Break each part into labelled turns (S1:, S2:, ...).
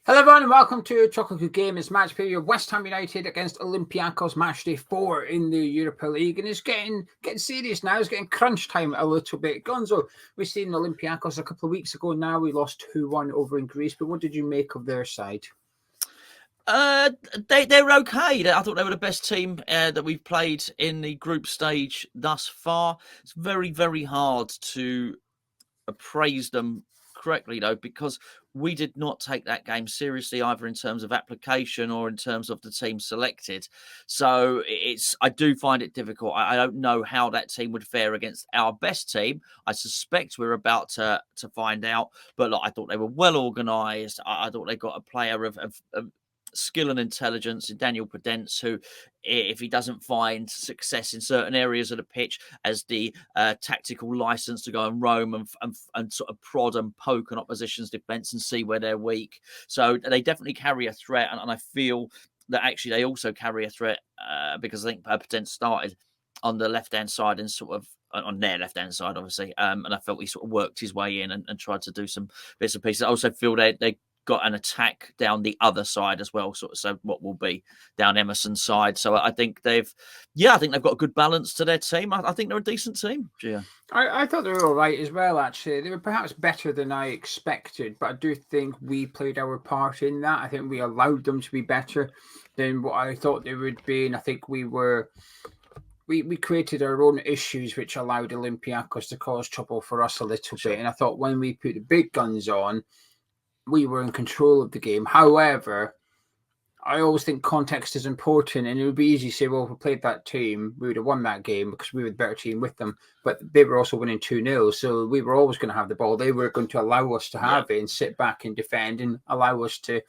S1: Hello everyone and welcome to Chocolate Good Game. It's match preview of West Ham United against Olympiacos match day 4 in the Europa League, and it's getting serious now. It's getting crunch time a little bit. Gonzo, we've seen Olympiacos a couple of weeks ago now. We lost 2-1 over in Greece, but what did you make of their side?
S2: They're okay. I thought they were the best team that we've played in the group stage thus far. It's very, very hard to appraise them correctly, though, because we did not take that game seriously either in terms of application or in terms of the team selected. So I do find it difficult. I don't know how that team would fare against our best team. I suspect we're about to find out. But look, I thought they were well organised. I thought they got a player of skill and intelligence in Daniel Podence, who, if he doesn't find success in certain areas of the pitch, as the tactical license to go and roam and sort of prod and poke an opposition's defence and see where they're weak. So they definitely carry a threat, and I feel that actually they also carry a threat because I think Podence started on the left-hand side and sort of on their left-hand side, obviously, and I felt he sort of worked his way in and tried to do some bits and pieces. I also feel they got an attack down the other side as well, sort of, so what will be down Emerson's side. So I think they've got a good balance to their team. I think they're a decent team, Gio.
S1: I thought they were all right as well, actually. They were perhaps better than I expected, but I do think we played our part in that. I think we allowed them to be better than what I thought they would be, and I think we created our own issues, which allowed Olympiacos to cause trouble for us a little bit. And I thought when we put the big guns on, we were in control of the game. However, I always think context is important, and it would be easy to say, well, if we played that team, we would have won that game because we were the better team with them. But they were also winning 2-0, so we were always going to have the ball. They were going to allow us to have it and sit back and defend and allow us to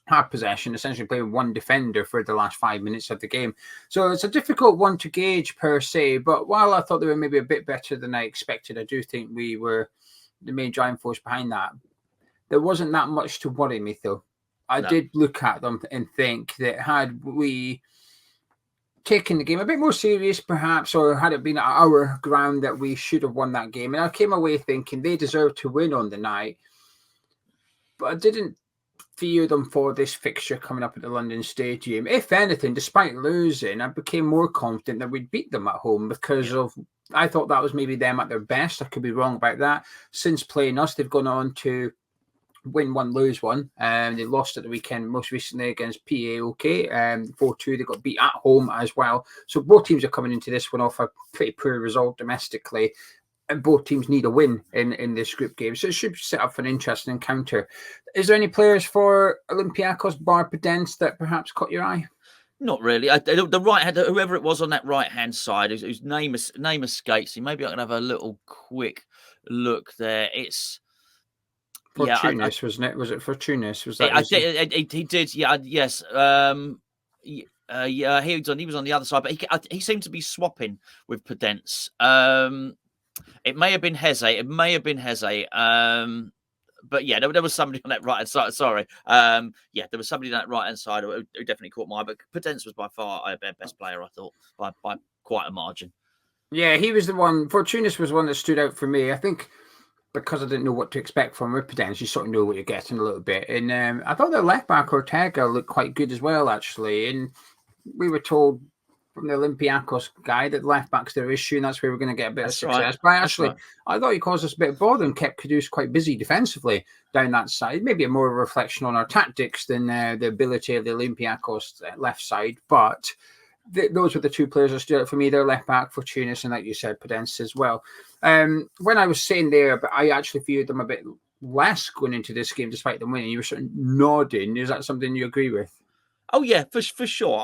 S1: have possession, essentially playing one defender for the last 5 minutes of the game. So it's a difficult one to gauge per se, but while I thought they were maybe a bit better than I expected, I do think we were the main driving force behind that. There wasn't that much to worry me, though. I did look at them and think that had we taken the game a bit more serious, perhaps, or had it been our ground, that we should have won that game. And I came away thinking they deserved to win on the night, but I didn't fear them for this fixture coming up at the London Stadium. If anything, despite losing, I became more confident that we'd beat them at home because of, I thought that was maybe them at their best. I could be wrong about that. Since playing us, they've gone on to win one, lose one. They lost at the weekend most recently against PAOK, 4-2. They got beat at home as well. So both teams are coming into this one off a pretty poor result domestically, and both teams need a win in this group game. So it should set up for an interesting encounter. Is there any players for Olympiacos bar Podence that perhaps caught your eye?
S2: Not really. The right hand, whoever it was on that right hand side, whose name escapes me. Maybe I can have a little quick look there. It's
S1: Fortunis, wasn't it? Was it Fortunis? Was that?
S2: He did. Yeah. Yes. He was on the other side, but he seemed to be swapping with Podence. It may have been Heze. But yeah, there was somebody on that right hand side. Sorry. There was somebody on that right hand side who definitely caught my eye. But Podence was by far our best player, I thought, by quite a margin. Yeah,
S1: he was the one. Fortunis was one that stood out for me. I think, because I didn't know what to expect from Podence, you sort of know what you're getting a little bit. And I thought the left back Ortega looked quite good as well, actually. And we were told from the Olympiacos guy that left back's their issue, and that's where we're going to get a bit of success. But I thought he caused us a bit of bother and kept Kudus quite busy defensively down that side. Maybe more of a reflection on our tactics than the ability of the Olympiacos left side. But those were the two players that stood out for me. Their left back, Fortunis, and like you said, Podence as well. When I was saying there, but I actually feared them a bit less going into this game, despite them winning. You were sort of nodding. Is that something you agree with?
S2: Oh yeah, for sure.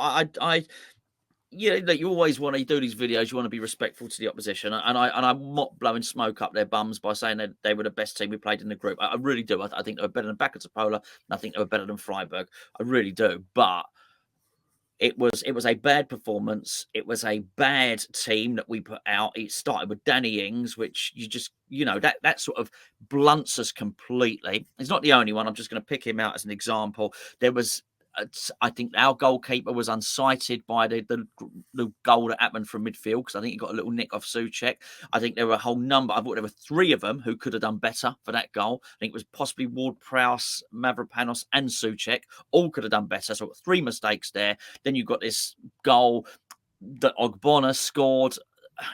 S2: You always want to do these videos. You want to be respectful to the opposition, and I'm not blowing smoke up their bums by saying that they were the best team we played in the group. I really do. I think they were better than Bacca-Topola, and I think they were better than Freiburg. I really do. But it was a bad performance. It was a bad team that we put out. It started with Danny Ings, which that sort of blunts us completely. He's not the only one. I'm just going to pick him out as an example. There was I think our goalkeeper was unsighted by the goal that happened from midfield, because I think he got a little nick off Souček. I think there were a whole number. I thought there were 3 of them who could have done better for that goal. I think it was possibly Ward-Prowse, Mavropanos and Souček. All could have done better. So 3 mistakes there. Then you've got this goal that Ogbonna scored.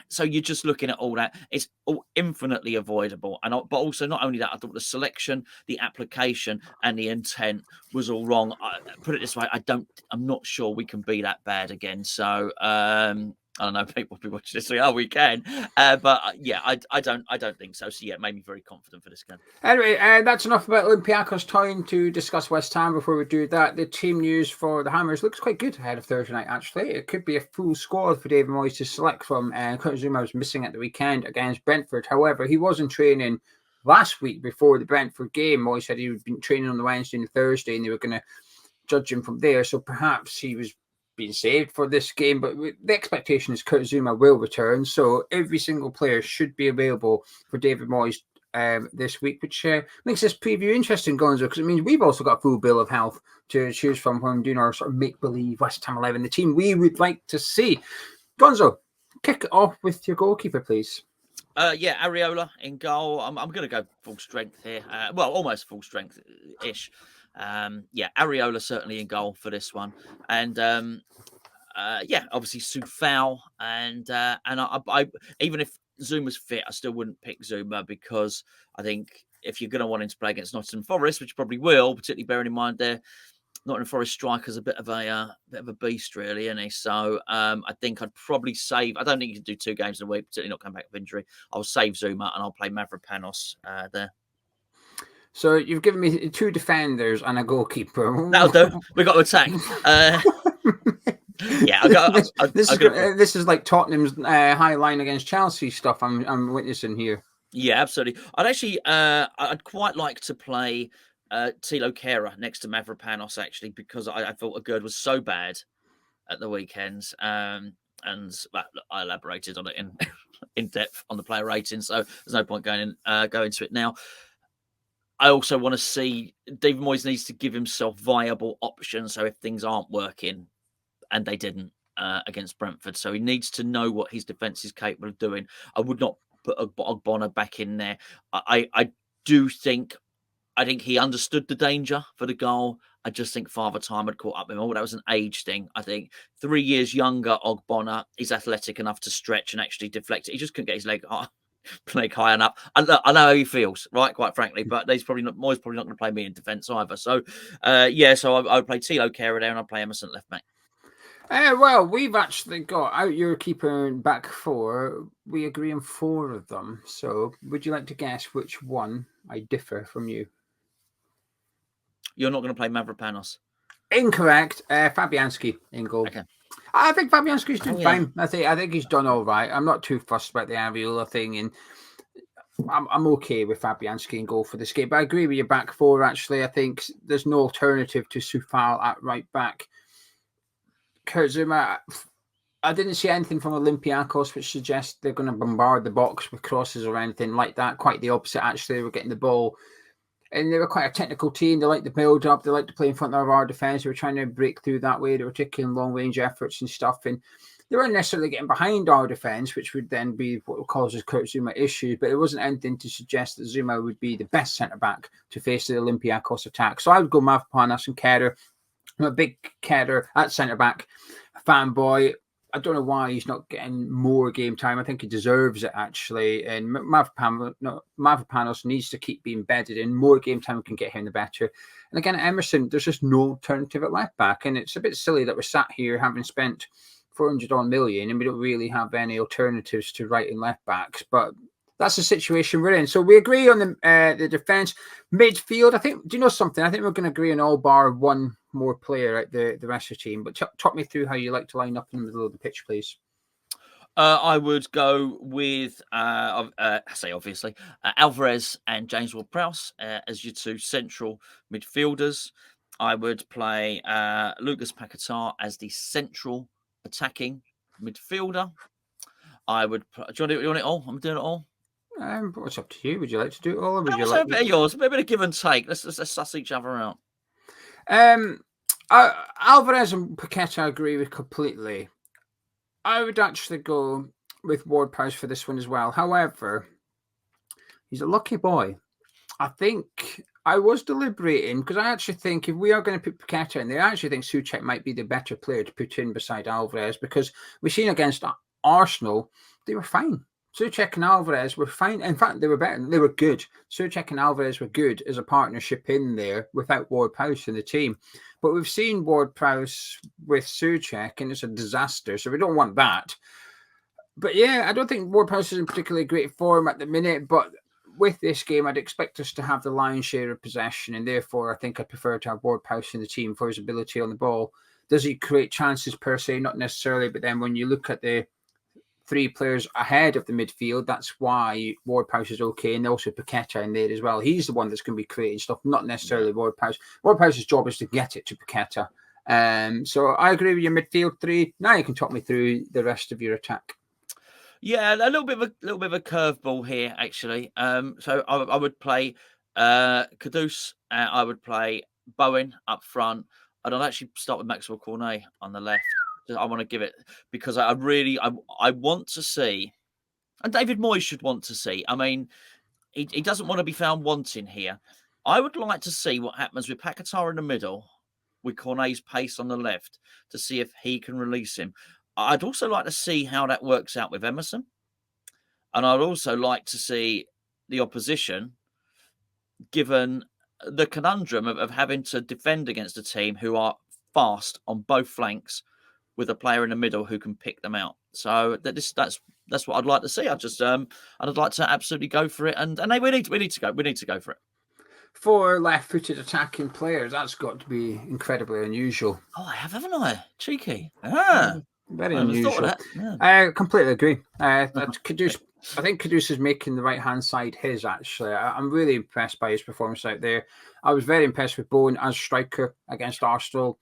S2: So you're just looking at all that. It's all infinitely avoidable. But also, not only that, I thought the selection, the application, and the intent was all wrong. Put it this way, I'm not sure we can be that bad again. So I don't know, people will be watching this, so we can. But yeah, I don't think so. So yeah, it made me very confident for this game.
S1: Anyway, that's enough about Olympiacos. Time to discuss West Ham. Before we do that, the team news for the Hammers looks quite good ahead of Thursday night, actually. It could be a full squad for David Moyes to select from. Kurt Zouma was missing at the weekend against Brentford. However, he was in training last week before the Brentford game. Moyes said he had been training on the Wednesday and the Thursday, and they were going to judge him from there. So perhaps he was being saved for this game, but the expectation is Kurt Zouma will return, so every single player should be available for David Moyes this week, which makes this preview interesting, Gonzo, because it means we've also got a full bill of health to choose from when doing our sort of make-believe West Ham 11, the team we would like to see. Gonzo, kick it off with your goalkeeper, please.
S2: Yeah, Areola in goal. I'm going to go full strength here. Well, almost full strength-ish. Yeah, Areola certainly in goal for this one, and yeah, obviously Soufal, and I even if Zouma's fit, I still wouldn't pick Zouma, because I think if you're going to want him to play against Nottingham Forest, which you probably will, particularly bearing in mind their Nottingham Forest striker's a bit of a beast, really, isn't he? So I think I'd probably save. I don't think you can do 2 games in a week, particularly not coming back with injury. I'll save Zouma and I'll play Mavropanos there.
S1: So you've given me 2 defenders and a goalkeeper.
S2: That'll do. We got to attack. Yeah,
S1: this is like Tottenham's high line against Chelsea stuff. I'm witnessing here.
S2: Yeah, absolutely. I'd quite like to play Tilo Kehrer next to Mavropanos, actually, because I thought Agurd was so bad at the weekends. And well, I elaborated on it in depth on the player rating, so there's no point going into it now. I also want to see David Moyes needs to give himself viable options. So if things aren't working, and they didn't against Brentford, so he needs to know what his defence is capable of doing. I would not put Ogbonna back in there. I think he understood the danger for the goal. I just think Father Time had caught up with him. Oh, that was an age thing. I think 3 years younger Ogbonna is athletic enough to stretch and actually deflect it. He just couldn't get his leg high enough. I know how he feels, right? Quite frankly, but Moyes probably not going to play me in defence either. So, yeah, so I would play Tilo Kehrer there, and I'll play Emerson left back.
S1: Well, we've actually got out your keeper and back 4. We agree on 4 of them. So, would you like to guess which one I differ from you?
S2: You're not going to play Mavropanos?
S1: Incorrect. Fabianski in goal. Okay. I think Fabianski's doing fine. I think he's done all right. I'm not too fussed about the Areola thing, and I'm okay with Fabianski in goal for this game. But I agree with your back 4. Actually, I think there's no alternative to Soufal at right back. Kurt Zouma, I didn't see anything from Olympiacos which suggests they're going to bombard the box with crosses or anything like that. Quite the opposite, actually. They were getting the ball, and they were quite a technical team. They like to build up. They like to play in front of our defence. They were trying to break through that way. They were taking long-range efforts and stuff, and they weren't necessarily getting behind our defence, which would then be what causes Kurt Zouma issues, but it wasn't anything to suggest that Zouma would be the best centre-back to face the Olympiacos attack. So I would go Mavropanos and Kehrer. I'm a big Kehrer at centre-back fanboy. I don't know why he's not getting more game time. I think he deserves it, actually. And Mavropanos needs to keep being bedded in. More game time we can get him, the better. And again, at Emerson, there's just no alternative at left-back. And it's a bit silly that we're sat here having spent 400 million and we don't really have any alternatives to right and left-backs. But that's the situation we're in. So we agree on the defence. Midfield, I think, do you know something? I think we're going to agree on all bar one more player at the rest of the team. But talk me through how you like to line up in the middle of the pitch, please.
S2: I would go with, obviously, Alvarez and James Ward-Prowse as your 2 central midfielders. I would play Lucas Paqueta as the central attacking midfielder. I would. Do you want it all? I'm doing it all.
S1: It's up to you. Would you like to do it all, or would you
S2: like a bit of yours? A bit of give and take. Let's suss each other out.
S1: Alvarez and Paqueta, I agree with completely. I would actually go with Ward-Prowse for this one as well. However, he's a lucky boy. I think I was deliberating because I actually think if we are going to put Paqueta in there, I actually think Souček might be the better player to put in beside Alvarez, because we've seen against Arsenal, they were fine. Souček and Alvarez were fine. In fact, they were better. They were good. Souček and Alvarez were good as a partnership in there without Ward-Prowse in the team. But we've seen Ward-Prowse with Souček, and it's a disaster. So we don't want that. But yeah, I don't think Ward-Prowse is in particularly great form at the minute. But with this game, I'd expect us to have the lion's share of possession. And therefore, I think I'd prefer to have Ward-Prowse in the team for his ability on the ball. Does he create chances per se? Not necessarily. But then when you look at the 3 players ahead of the midfield, that's why Ward-Prowse is okay, and also Paqueta in there as well. He's the one that's going to be creating stuff, not necessarily Ward-Prowse. Ward-Prowse's job is to get it to Paqueta. So I agree with your midfield 3. Now you can talk me through the rest of your attack.
S2: Yeah, a little bit of a curveball here, actually. So I would play Kudus. I would play Bowen up front, and I'd actually start with Maxwell Cornet on the left. I want to give it, because I want to see, and David Moyes should want to see. I mean, he doesn't want to be found wanting here. I would like to see what happens with Paqueta in the middle, with Cornet's pace on the left, to see if he can release him. I'd also like to see how that works out with Emerson. And I'd also like to see the opposition, given the conundrum of having to defend against a team who are fast on both flanks, with a player in the middle who can pick them out. So that's what I'd like to see. I'd like to absolutely go for it. And we need to go for it.
S1: 4 left-footed attacking players. That's got to be incredibly unusual.
S2: Oh, haven't I? Cheeky.
S1: Very unusual. I completely agree. Kudus, I think Kudus is making the right-hand side his, actually. I'm really impressed by his performance out there. I was very impressed with Bowen as striker against Arsenal.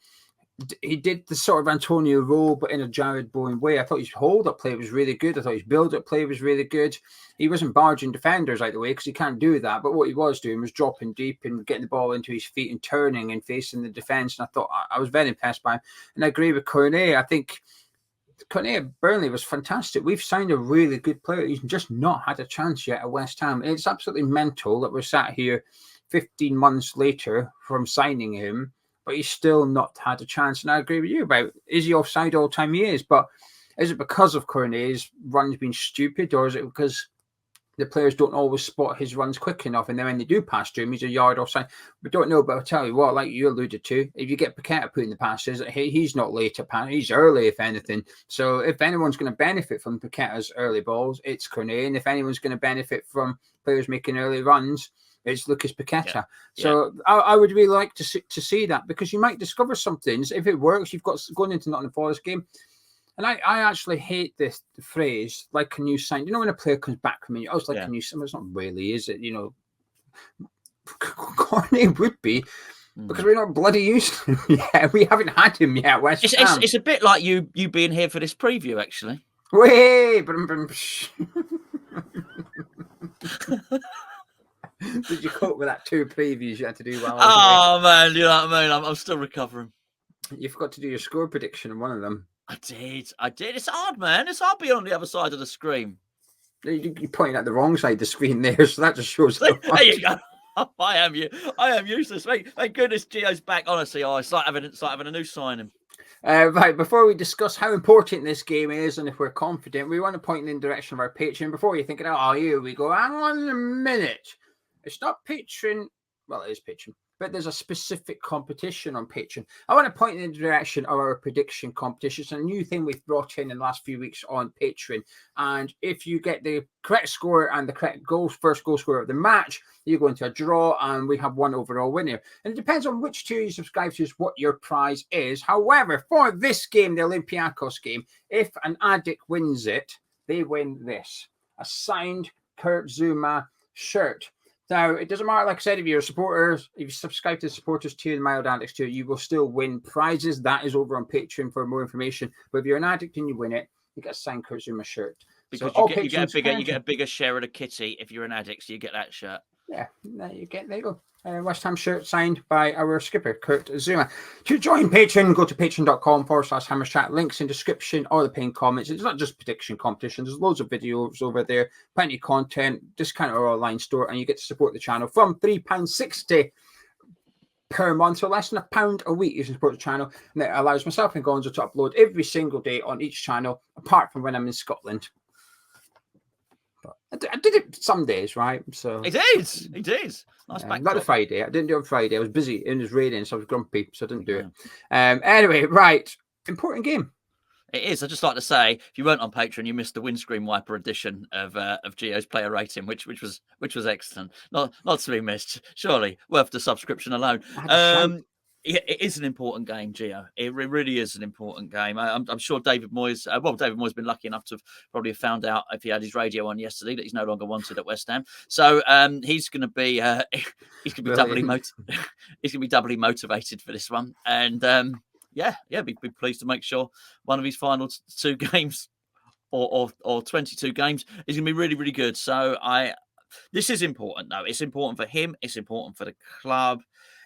S1: He did the sort of Antonio role, but in a Jared Bowen way. I thought his hold-up play was really good. I thought his build-up play was really good. He wasn't barging defenders out the way, because he can't do that. But what he was doing was dropping deep and getting the ball into his feet and turning and facing the defence. And I thought I was very impressed by him. And I agree with Cornet. I think Cornet at Burnley was fantastic. We've signed a really good player. He's just not had a chance yet at West Ham. And it's absolutely mental that we're sat here 15 months later from signing him, but he's still not had a chance. And I agree with you about, is he offside all the time? He is. But is it because of Cornet's runs being stupid, or is it because the players don't always spot his runs quick enough, and then when they do pass to him, he's a yard offside? We don't know, but I'll tell you what, like you alluded to, if you get Paqueta putting the passes, he's not late at pass, he's early, if anything. So if anyone's going to benefit from Paqueta's early balls, it's Cornet. And if anyone's going to benefit from players making early runs, it's Lucas Paqueta. Yeah. So I would really like to see that, because you might discover some things. If it works, you've got going into Nottingham Forest game. And I actually hate the phrase, like a new sign. You know, when a player comes back from me, I was like a new sign. It's not really, is it? You know, Cornet would be, because we're not bloody used to him yet. We haven't had him yet. West Ham.
S2: It's a bit like you being here for this preview, actually.
S1: Wait, did you cope with that 2 previews you had to do?
S2: Man, you know what I mean? I'm still recovering.
S1: You forgot to do your score prediction in one of them.
S2: I did. It's hard, man. It's hard being on the other side of the screen.
S1: You're pointing at the wrong side of the screen there, so that just shows.
S2: There you go. I am useless. Thank goodness Geo's back. Honestly, it's like having a new signing.
S1: Right, before we discuss how important this game is and if we're confident, we want to point in the direction of our Patreon. Before you're thinking, oh, here we go, hang on a minute. It's not Patreon. Well, it is Patreon, but there's a specific competition on Patreon. I want to point in the direction of our prediction competition. It's a new thing we've brought in the last few weeks on Patreon. And if you get the correct score and the correct first goal scorer of the match, you go into a draw, and we have one overall winner. And it depends on which tier you subscribe to is what your prize is. However, for this game, the Olympiacos game, if an addict wins it, they win this: a signed Kurt Zouma shirt. Now, it doesn't matter, like I said, if you're a supporter, if you subscribe to the supporters tier, the Mild Addicts tier, you will still win prizes. That is over on Patreon for more information. But if you're an addict and you win it, you get a signed Kurt Zouma shirt.
S2: Because
S1: So
S2: you get a bigger share of the kitty if you're an addict, so you get that shirt.
S1: Yeah, there you go. West Ham shirt signed by our skipper, Kurt Zuma. To join Patreon, go to patreon.com/Hammers Chat. Links in description or the pinned comments. It's not just prediction competition. There's loads of videos over there, plenty of content, discount our online store, and you get to support the channel from £3.60 per month, so less than £1 a week. You can support the channel, and it allows myself and Gonzo to upload every single day on each channel, apart from when I'm in Scotland. But I did it some days, right? So
S2: he did. Nice back.
S1: Not a Friday. I didn't do it on Friday. I was busy. It was raining, so I was grumpy, so I didn't do it. Anyway, right. Important game.
S2: It is. I'd just like to say, if you weren't on Patreon, you missed the Windscreen Wiper edition of Geo's player rating, which was excellent. Not to be missed. Surely worth the subscription alone. It is an important game, Geo. It really is an important game. I'm sure David Moyes. David Moyes has been lucky enough to probably found out if he had his radio on yesterday that he's no longer wanted at West Ham. So he's going to be doubly motivated for this one. And be pleased to make sure one of his final 2 games or 22 games is going to be really, really good. So this is important, though. It's important for him. It's important for the club.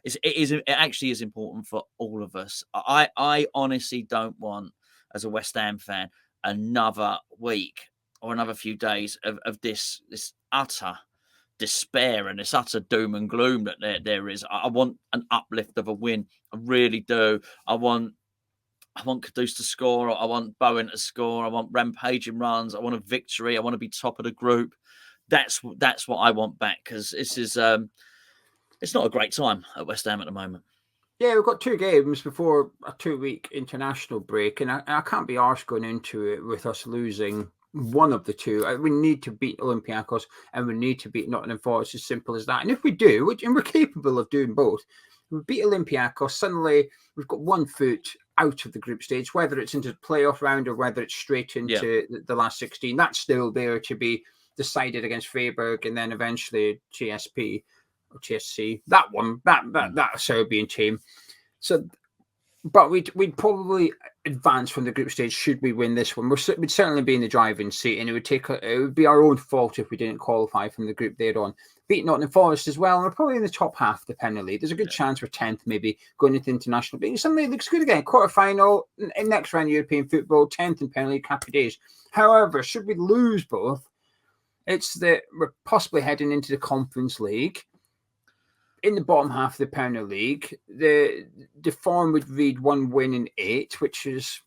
S2: It actually is important for all of us. I honestly don't want, as a West Ham fan, another week or another few days of this utter despair and this utter doom and gloom that there is. I want an uplift of a win. I really do. I want Kudus to score. I want Bowen to score. I want rampaging runs. I want a victory. I want to be top of the group. That's what I want back, because this is it's not a great time at West Ham at the moment.
S1: Yeah, we've got 2 games before a 2-week international break, and I can't be arsed going into it with us losing one of the 2. We need to beat Olympiacos, and we need to beat Nottingham Forest. As simple as that. And if we do, and we're capable of doing both, we beat Olympiacos, suddenly we've got 1 foot out of the group stage, whether it's into the playoff round or whether it's straight into the last 16. That's still there to be decided against Freiburg and then eventually GSP. Or TSC, that Serbian team. So, but we'd probably advance from the group stage should we win this one. We'd certainly be in the driving seat, and it would be our own fault if we didn't qualify from the group they're on. Beat Nottingham Forest as well, and we're probably in the top half of the Premier League. There's a good chance we're 10th, maybe going into the international. But suddenly it looks good again. Quarterfinal in next round European football, 10th in Premier League, happy days. However, should we lose both, it's that we're possibly heading into the Conference League. In the bottom half of the Premier League, the form would read 1 win in 8, which is,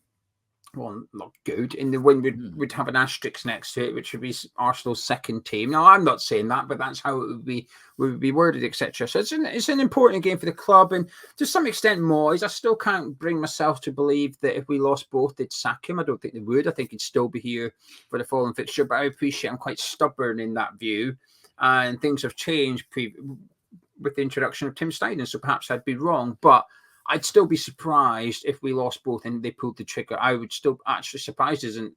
S1: well, not good. In the win, would have an asterisk next to it, which would be Arsenal's second team. Now, I'm not saying that, but that's how it would be worded, etc. So it's an important game for the club, and to some extent, Moyes. I still can't bring myself to believe that if we lost both, they'd sack him. I don't think they would. I think he'd still be here for the following fixture. But I appreciate I'm quite stubborn in that view, and things have changed with the introduction of Tim Steidten, so perhaps I'd be wrong, but I'd still be surprised if we lost both and they pulled the trigger. I would still, actually, surprised isn't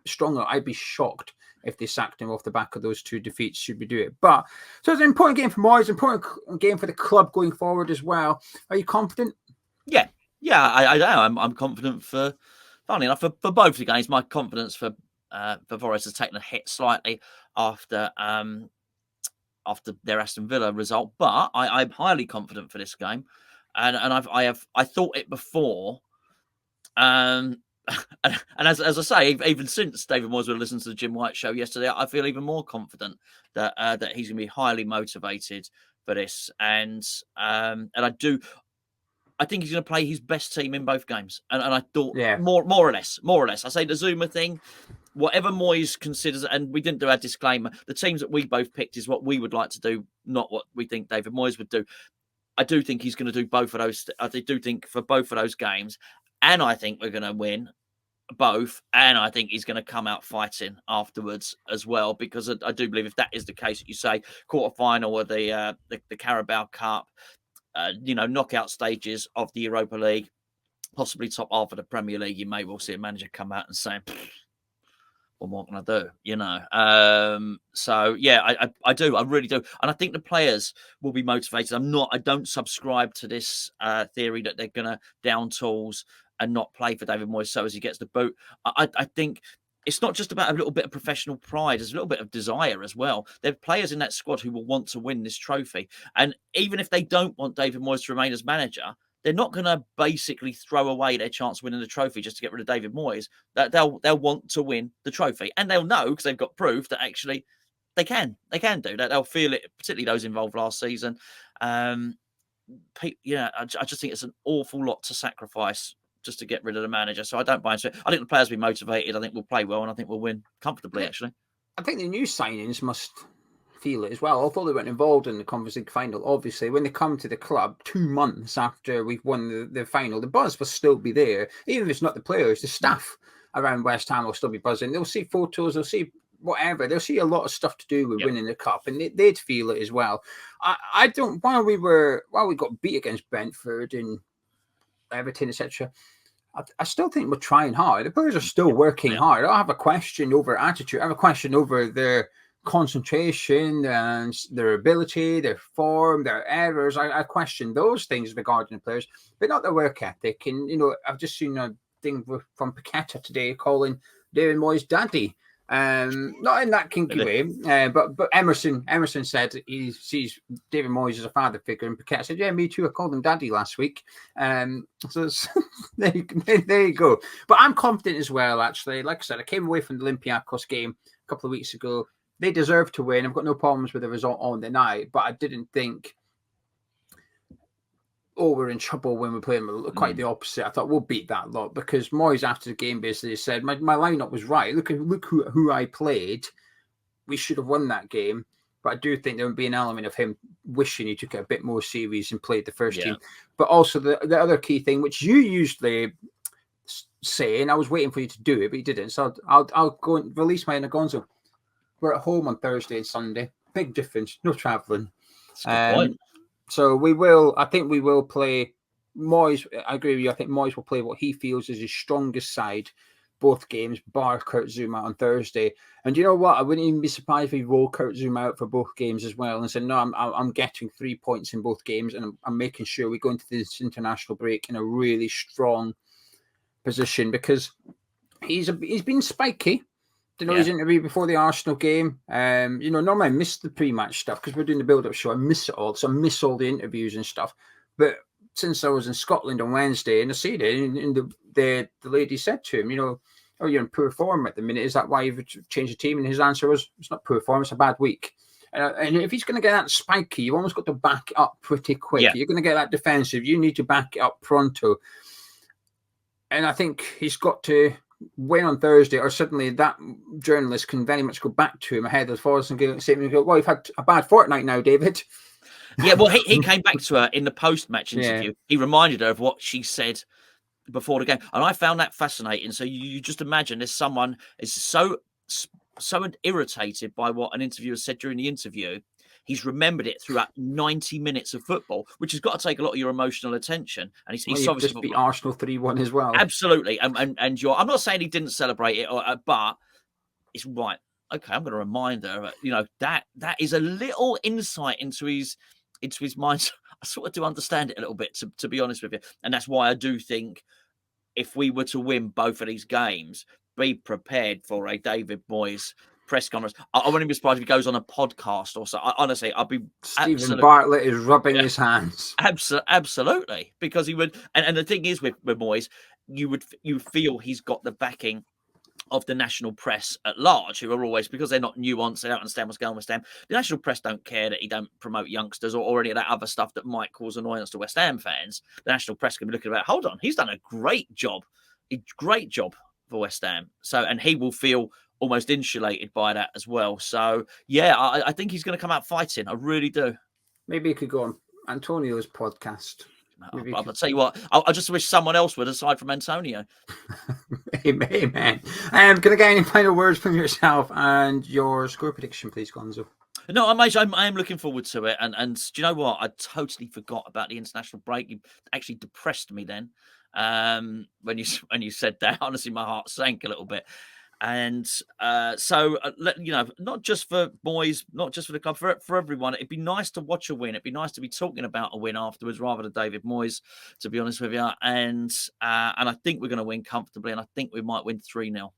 S1: stronger. I'd be shocked if they sacked him off the back of those 2 defeats, should we do it. But, so it's an important game for Moyes, important game for the club going forward as well. Are you confident?
S2: Yeah, I am. I'm confident funnily enough, for both the games. My confidence for Forest has taken a hit slightly after their Aston Villa result, but I'm highly confident for this game, and I thought it before, and as I say, even since David Moyes would listen to the Jim White show yesterday, I feel even more confident that he's going to be highly motivated for this, and I think he's going to play his best team in both games, and I thought more or less. I say the Zuma thing. Whatever Moyes considers, and we didn't do our disclaimer, the teams that we both picked is what we would like to do, not what we think David Moyes would do. I do think he's going to do both of those. I do think for both of those games, and I think we're going to win both, and I think he's going to come out fighting afterwards as well, because I do believe if that is the case, that you say quarterfinal or the Carabao Cup, knockout stages of the Europa League, possibly top half of the Premier League, you may well see a manager come out and say, well, what can I do? So yeah, I do. I really do. And I think the players will be motivated. I don't subscribe to this theory that they're going to down tools and not play for David Moyes so as he gets the boot. I think it's not just about a little bit of professional pride. There's a little bit of desire as well. There are players in that squad who will want to win this trophy. And even if they don't want David Moyes to remain as manager, they're not going to basically throw away their chance of winning the trophy just to get rid of David Moyes. That they'll want to win the trophy. And they'll know, because they've got proof, that actually they can do that. They'll feel it, particularly those involved last season. I just think it's an awful lot to sacrifice just to get rid of the manager. So I don't buy into it. I think the players will be motivated. I think we'll play well, and I think we'll win comfortably, actually.
S1: I think the new signings must feel it as well. Although they weren't involved in the Conference League final, obviously, when they come to the club 2 months after we've won the final, the buzz will still be there. Even if it's not the players, the staff around West Ham will still be buzzing. They'll see photos, they'll see whatever. They'll see a lot of stuff to do with winning the cup, and they'd feel it as well. I don't, while we got beat against Brentford and Everton, etc., I still think we're trying hard. The players are still working hard. I don't have a question over attitude. I have a question over their concentration and their ability, their form, their errors. I question those things regarding the players, but not their work ethic. And, I've just seen a thing from Paqueta today calling David Moyes daddy. Not in that kinky way, but Emerson said he sees David Moyes as a father figure, and Paqueta said, "Yeah, me too. I called him daddy last week." So there you go. But I'm confident as well. Actually, like I said, I came away from the Olympiacos game a couple of weeks ago. They deserve to win. I've got no problems with the result on the night, but I didn't think, we're in trouble when we play them. Quite the opposite. I thought we'll beat that lot, because Moyes after the game basically said my lineup was right. Look who I played. We should have won that game, but I do think there would be an element of him wishing he took it a bit more serious and played the first team. But also the other key thing, which you usually say, and I was waiting for you to do it, but you didn't. So I'll go and release my Gonzo. We're at home on Thursday and Sunday. Big difference. No travelling.
S2: That's a good point.
S1: So I think we will play Moyes. I agree with you. I think Moyes will play what he feels is his strongest side, both games, bar Kurt Zouma on Thursday. And you know what? I wouldn't even be surprised if he rolled Kurt Zouma out for both games as well and said, no, I'm getting 3 points in both games, and I'm making sure we go into this international break in a really strong position, because he's been spiky. His interview before the Arsenal game. Normally I miss the pre-match stuff because we're doing the build-up show. I miss it all, so I miss all the interviews and stuff. But since I was in Scotland on Wednesday, and I see it, and the lady said to him, you're in poor form at the minute. Is that why you've changed the team? And his answer was, it's not poor form, it's a bad week. And if he's going to get that spiky, you've almost got to back it up pretty quick. Yeah. You're going to get that defensive. You need to back it up pronto. And I think he's got to win on Thursday, or suddenly that journalist can very much go back to him ahead of Forrest and go, well, you've had a bad fortnight now, David.
S2: Yeah, well, he came back to her in the post-match interview. Yeah. He reminded her of what she said before the game. And I found that fascinating. So you just imagine there's someone is so irritated by what an interviewer said during the interview. He's remembered it throughout 90 minute of football, which has got to take a lot of your emotional attention. And he's obviously
S1: just beat Arsenal 3-1 as well.
S2: Absolutely. And I'm not saying he didn't celebrate it, but it's right. Okay, I'm going to remind her, that is a little insight into his mind. I sort of do understand it a little bit, to be honest with you. And that's why I do think if we were to win both of these games, be prepared for a David Moyes press conference. I wouldn't be surprised if he goes on a podcast or so. Honestly, I'd be.
S1: Stephen Bartlett is rubbing his hands.
S2: Absolutely, because he would. And the thing is with Moyes, you feel he's got the backing of the national press at large, who are always, because they're not nuanced, they don't understand what's going on with West Ham. The national press don't care that he don't promote youngsters or any of that other stuff that might cause annoyance to West Ham fans. The national press can be looking about, hold on, he's done a great job for West Ham. So, and he will feel almost insulated by that as well. So, yeah, I think he's going to come out fighting. I really do.
S1: Maybe he could go on Antonio's podcast.
S2: I'll tell you what, I just wish someone else would, aside from Antonio.
S1: Amen. Can I get any final words from yourself and your score prediction, please, Gonzo?
S2: No, I am looking forward to it. And do you know what? I totally forgot about the international break. You actually depressed me then when you said that. Honestly, my heart sank a little bit. And so, not just for Moyes, not just for the club, for everyone, it'd be nice to watch a win. It'd be nice to be talking about a win afterwards rather than David Moyes, to be honest with you. And I think we're going to win comfortably, and I think we might win 3-0.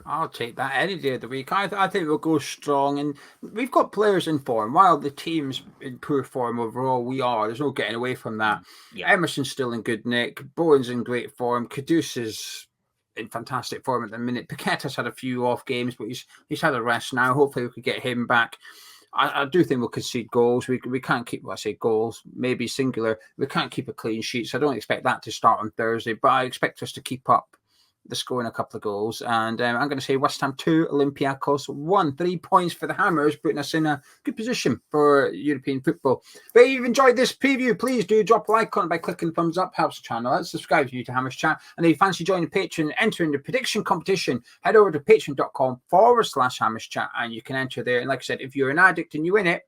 S1: I'll take that any day of the week. I think we'll go strong, and we've got players in form. While the team's in poor form overall, we are. There's no getting away from that.
S2: Yeah.
S1: Emerson's still in good nick. Bowen's in great form. Kudus is in fantastic form at the minute. Paqueta's had a few off games, but he's had a rest now. Hopefully we could get him back. I do think we'll concede goals. We can't keep, well, I say goals, maybe singular. We can't keep a clean sheet, so I don't expect that to start on Thursday, but I expect us to keep up the scoring a couple of goals. And I'm going to say West Ham 2, Olympiacos 1. 3 points for the Hammers, putting us in a good position for European football. But if you've enjoyed this preview, please do drop a like on it by clicking the thumbs up, helps the channel out. Subscribe if you're new to Hammers Chat. And if you fancy joining Patreon and entering the prediction competition, head over to patreon.com/Hammers Chat and you can enter there. And like I said, if you're an addict and you win it,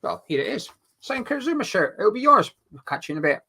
S1: well, here it is. Sign Kurt Zuma shirt. It'll be yours. We'll catch you in a bit.